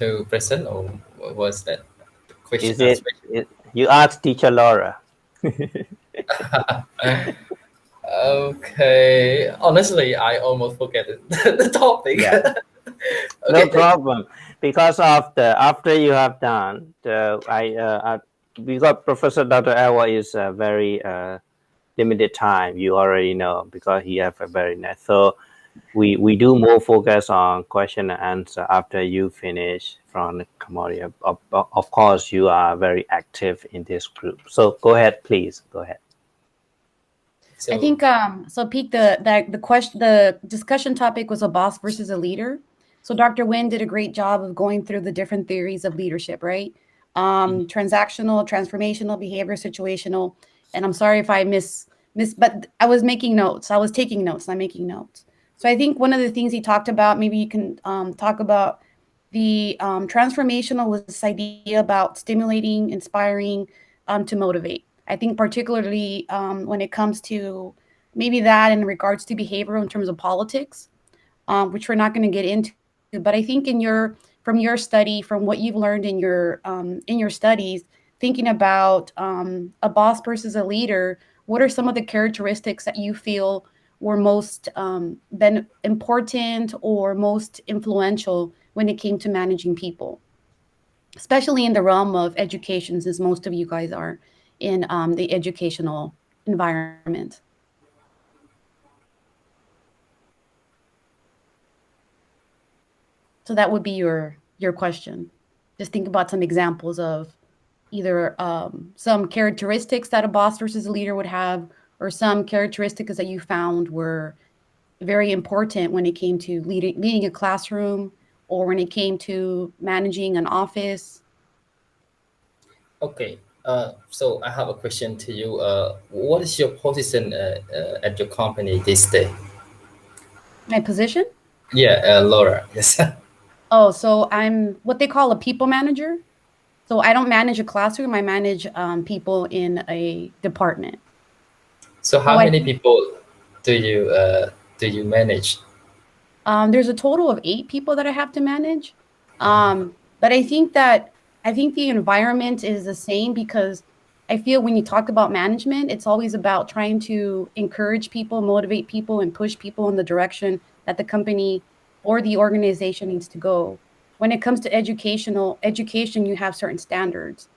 to present, or what was that question Is answer? you asked teacher Laura? Okay, honestly, I almost forget it, the topic. Yeah, no Okay, thank you. problem. Because of the after you have done because Professor Dr. Ewa is a very limited time. You already know because he have a very nice. So we do more focus on question and answer after you finish from Cambodia. Of course, you are very active in this group. So go ahead, please. Go ahead. I So, think so Peak the discussion topic was a boss versus a leader. So Dr. Wynn did a great job of going through the different theories of leadership, right? Transactional, transformational, behavior, situational. And I'm sorry if I miss but I was making notes. I was taking notes, not making notes. So I think one of the things he talked about, maybe you can talk about the transformational was this idea about stimulating, inspiring, to motivate. I think particularly when it comes to maybe that in regards to behavior in terms of politics, which we're not going to get into. But I think from your study, from what you've learned in your studies, thinking about a boss versus a leader, what are some of the characteristics that you feel were most been important or most influential when it came to managing people, especially in the realm of education, since most of you guys are in the educational environment. So that would be your question. Just think about some examples of either some characteristics that a boss versus a leader would have, or some characteristics that you found were very important when it came to leading a classroom, or when it came to managing an office. okay. So I have a question to you. What is your position at your company this day? My position? Yeah, Laura. Yes. Oh, so I'm what they call a people manager. So I don't manage a classroom. I manage people in a department. So So how I many think people do you uh, do you manage? there's a total of 8 people that I have to manage. But I think the environment is the same, because I feel when you talk about management, it's always about trying to encourage people, motivate people, and push people in the direction that the company or the organization needs to go. When it comes to education, you have certain standards.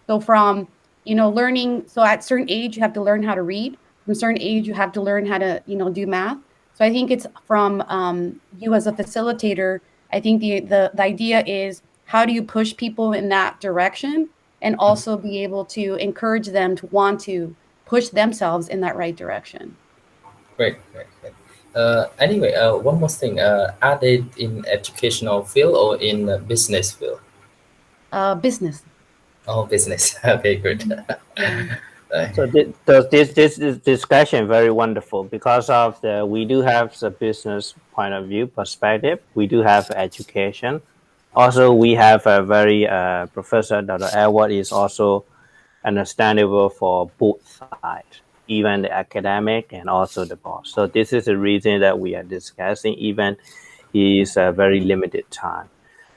So from learning, so at certain age you have to learn how to read. From certain age you have to learn how to do math. So I think it's from you as a facilitator. I think the idea is, how do you push people in that direction, and also be able to encourage them to want to push themselves in that right direction. Great, great, great. Anyway, one more thing. Are they in educational field or in business field? Business. Oh, business. Okay, good. Yeah. So this is discussion very wonderful because of the we do have the business point of view perspective. We do have education. Also, we have a very Professor Dr. Edward is also understandable for both sides, even the academic and also the boss. So this is the reason that we are discussing. Even is a very limited time.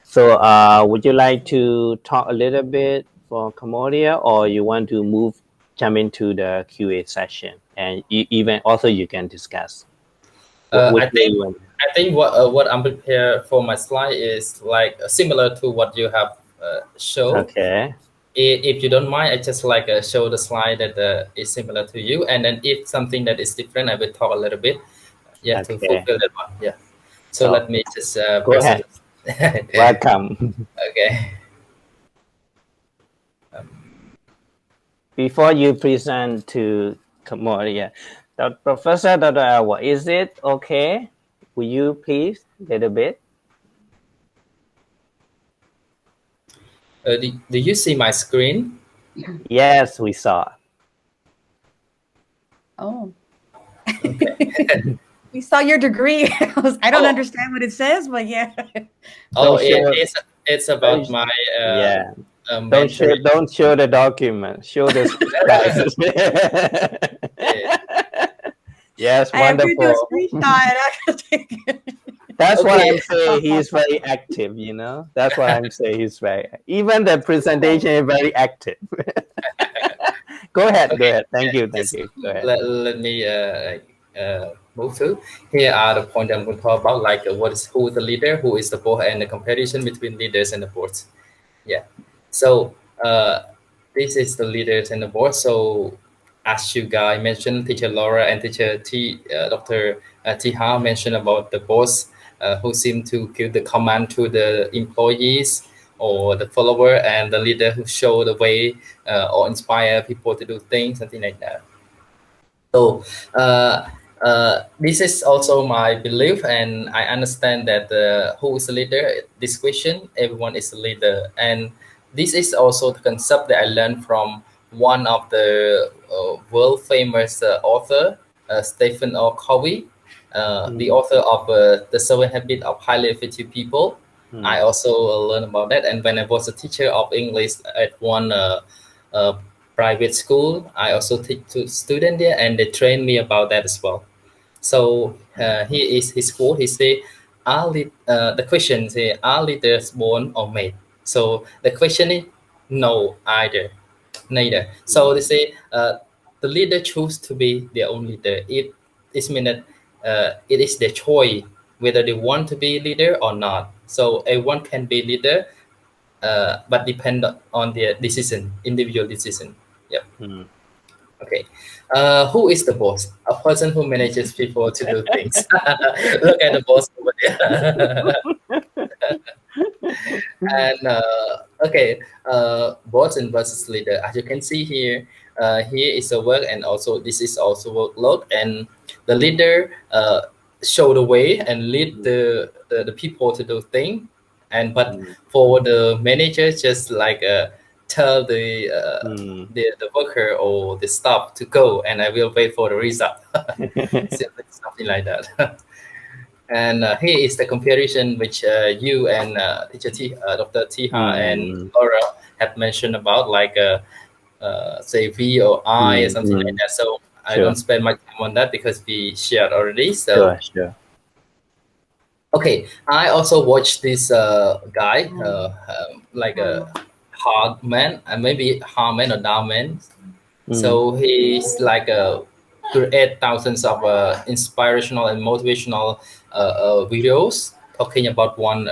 So, would you like to talk a little bit for Cambodia, or you want to jump into the QA session, and even also you can discuss I which way think you want. what I'm prepared for my slide is like similar to what you have show. Okay, If you don't mind, I just like show the slide that is similar to you, and then if something that is different, I will talk a little bit. Yeah, to okay. fulfill that one. Yeah. So So let me just go present. ahead. Welcome. Okay. Before you present to Cambodia, Professor Dr. Awa, is it okay? Will you please little bit? Do you see my screen? Yes, we saw. Oh. Okay. We saw your degree. I don't Oh, understand what it says, but yeah. oh, Don't show. it's Don't, about my yeah. mentoring. Don't show the document. Show the slides. Yes, I have to do a wonderful. screenshot and I can take it. That's what Okay. I'm saying. He's very active, you know. That's what I'm saying. He's very, even the presentation is very active. Go ahead. Go Okay. ahead. Thank you. Thank Just you. Go ahead. let me move to. Here are the points I'm going to talk about, like who is the leader, who is the boss, and the comparison between leaders and the boards. Yeah. So this is the leaders and the board. So as you guys mentioned, teacher Laura and Dr. Thiha mentioned about the boss who seem to give the command to the employees or the follower, and the leader who show the way or inspire people to do things, something like that. So this is also my belief, and I understand that who is a leader? This question, everyone is a leader, and this is also the concept that I learned from one of the world famous author, Stephen R. Covey, the Mm, author of The 7 Habits of Highly Effective People. I mm, also learned about that, and when I was a teacher of English at one uh, private school, I also teach to student there, and they train me about that as well. So here is his quote. He say, the question say, are leaders born or made? So the question is no, neither. So they mm, say the leader choose to be their own leader. It means that it is their choice whether they want to be leader or not. So everyone can be leader, but depend on their decision, individual decision. Yep. mm. Okay. Who is the boss? A person who manages people to do things. Look at the boss over there. And okay, boss and versus leader. As you can see here, here is a work, and also this is also workload. And the leader show the way and lead Mm, the people to do things. And but mm, for the manager, just like tell mm. the worker or the staff to go, and I will wait for the result. Simply something like that. And here is the comparison which you and Dr. Thiha and Mm, Laura have mentioned about, like say V or I or mm, something like mm. that. So I don't Sure, spend much time on that because we shared already. So sure, sure. okay, I also watched this guy, Mm, like a mm, hard man, maybe hard man or down man. Mm, So he's like create thousands of inspirational and motivational videos talking about one.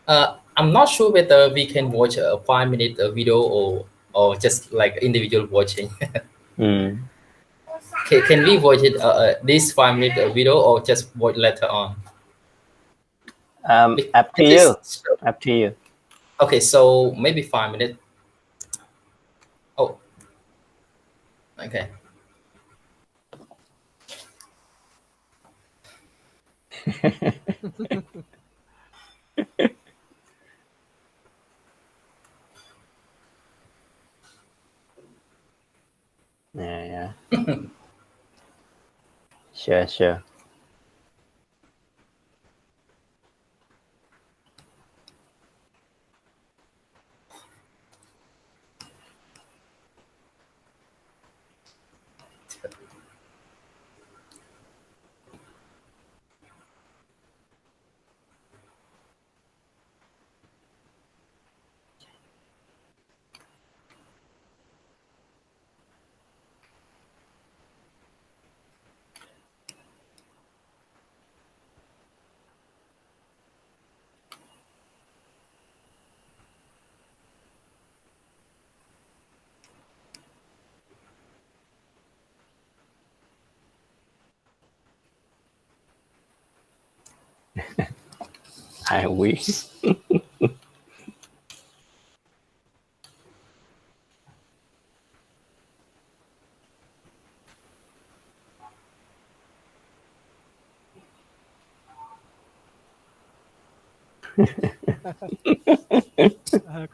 I'm not sure whether we can watch a 5 minute video or just like individual watching. mm. Can we watch it this 5 minute video or just watch later on? Up to It you. is Up to you. okay. So maybe 5 minutes. Oh, okay. Yeah, yeah. Sure, sure. I wish.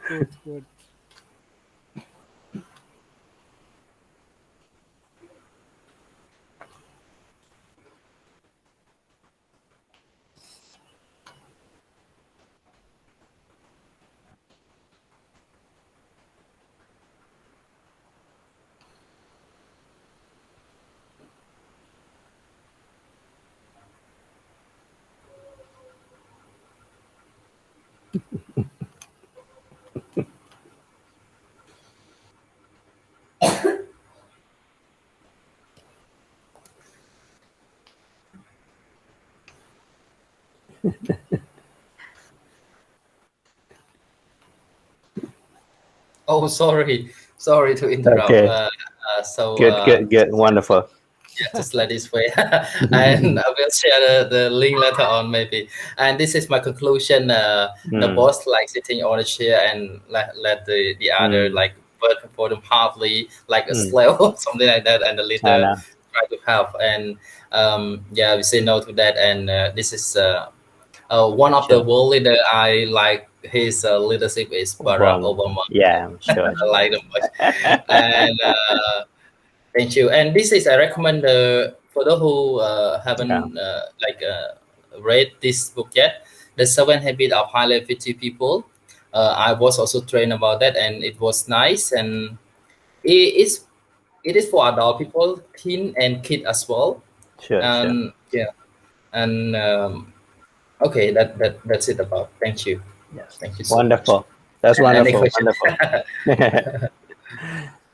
Good, good. Oh, sorry to interrupt. Okay. Good. Wonderful. Yeah, just let this way, and I will share the link later on maybe. And this is my conclusion. The boss like sitting on a chair and let the other like work for them hardly like a slave or something like that, and the leader try to help. And yeah, we say no to that. And this is one of the world leader I like. His leadership is Barack Obama. Yeah, I'm sure. I like them much. And thank you. And this is I recommend for those who haven't read this book yet, The 7 Habits of Highly Effective People. I was also trained about that, and it was nice. And it is for adult people, teen and kid as well. Sure. Yeah. And okay, that's it about. Thank you. Yes. Thank you so wonderful. much. That's wonderful. Wonderful.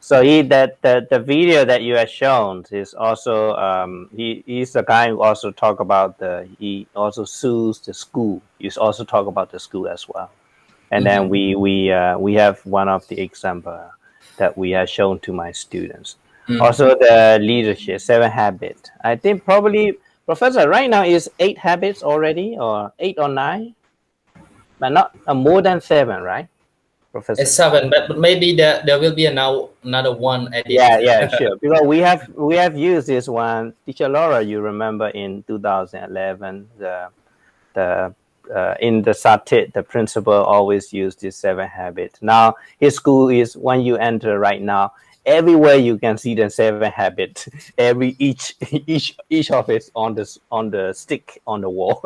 So the video that you have shown is also he's the guy who also talk about he also sues the school. He's also talk about the school as well. And then we have one of the example that we have shown to my students. Also the leadership 7 habits. I think probably Professor right now is 8 habits already, or 8 or 9, but not more than 7, right? Professor. It's 7, but maybe there will be another one at the yeah, sure. Because we have used this one, Teacher Laura. You remember in 2011, in the Satit, the principal always used this 7 habits. Now his school is when you enter right now, everywhere you can see the 7 habits. Each of it on the stick on the wall.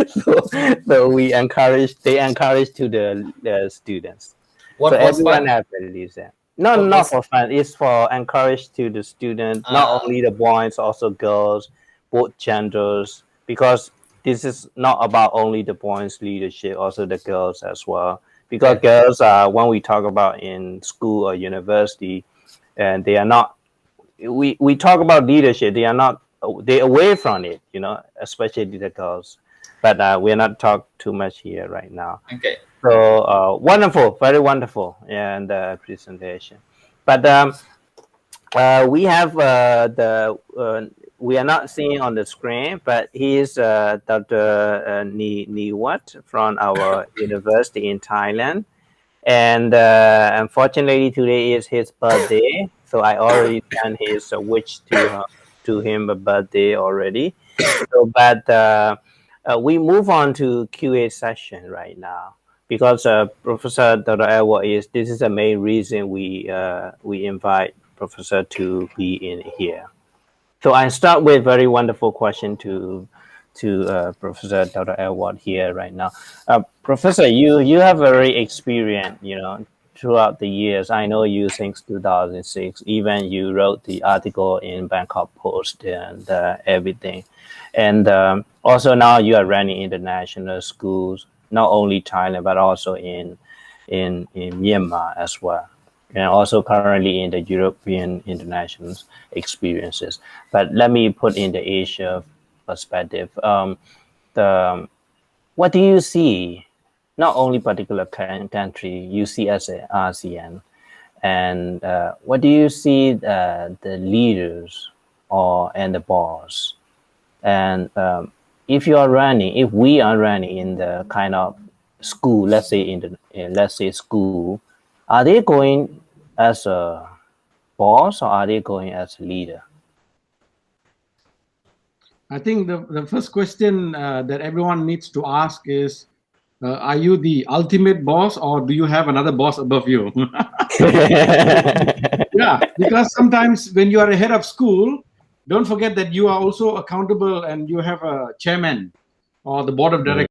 so they encourage to the students. What so was everyone fun? has to use that. Not for fun. It's for encourage to the students, not only the boys, also girls, both genders, because this is not about only the boys' leadership, also the girls as well. Because girls, when we talk about in school or university, and they are not. We talk about leadership. They are not. They're away from it, especially the girls. But we're not talk too much here right now. Okay. So wonderful, very wonderful, and presentation. But we have we are not seeing on the screen, but he is Dr. Niwat from our university in Thailand. And unfortunately, today is his birthday, so I already sent his wish to him a birthday already. So, but we move on to QA session right now because Professor Dr. Edward this is the main reason we invite Professor to be in here. So I start with very wonderful question to Professor Dr. Edward here right now. Professor, you have very experience, throughout the years. I know you since 2006. Even you wrote the article in Bangkok Post and everything. And also now you are running international schools, not only Thailand but also in Myanmar as well. And also currently in the European international experiences. But let me put in the Asia perspective. What do you see, not only particular country, you see as an ASEAN, and what do you see the leaders and the boss? And if we are running in the kind of school, let's say school, are they going as a boss or are they going as a leader? I think the first question that everyone needs to ask is, are you the ultimate boss or do you have another boss above you? Yeah, because sometimes when you are a head of school, don't forget that you are also accountable and you have a chairman or the board of directors.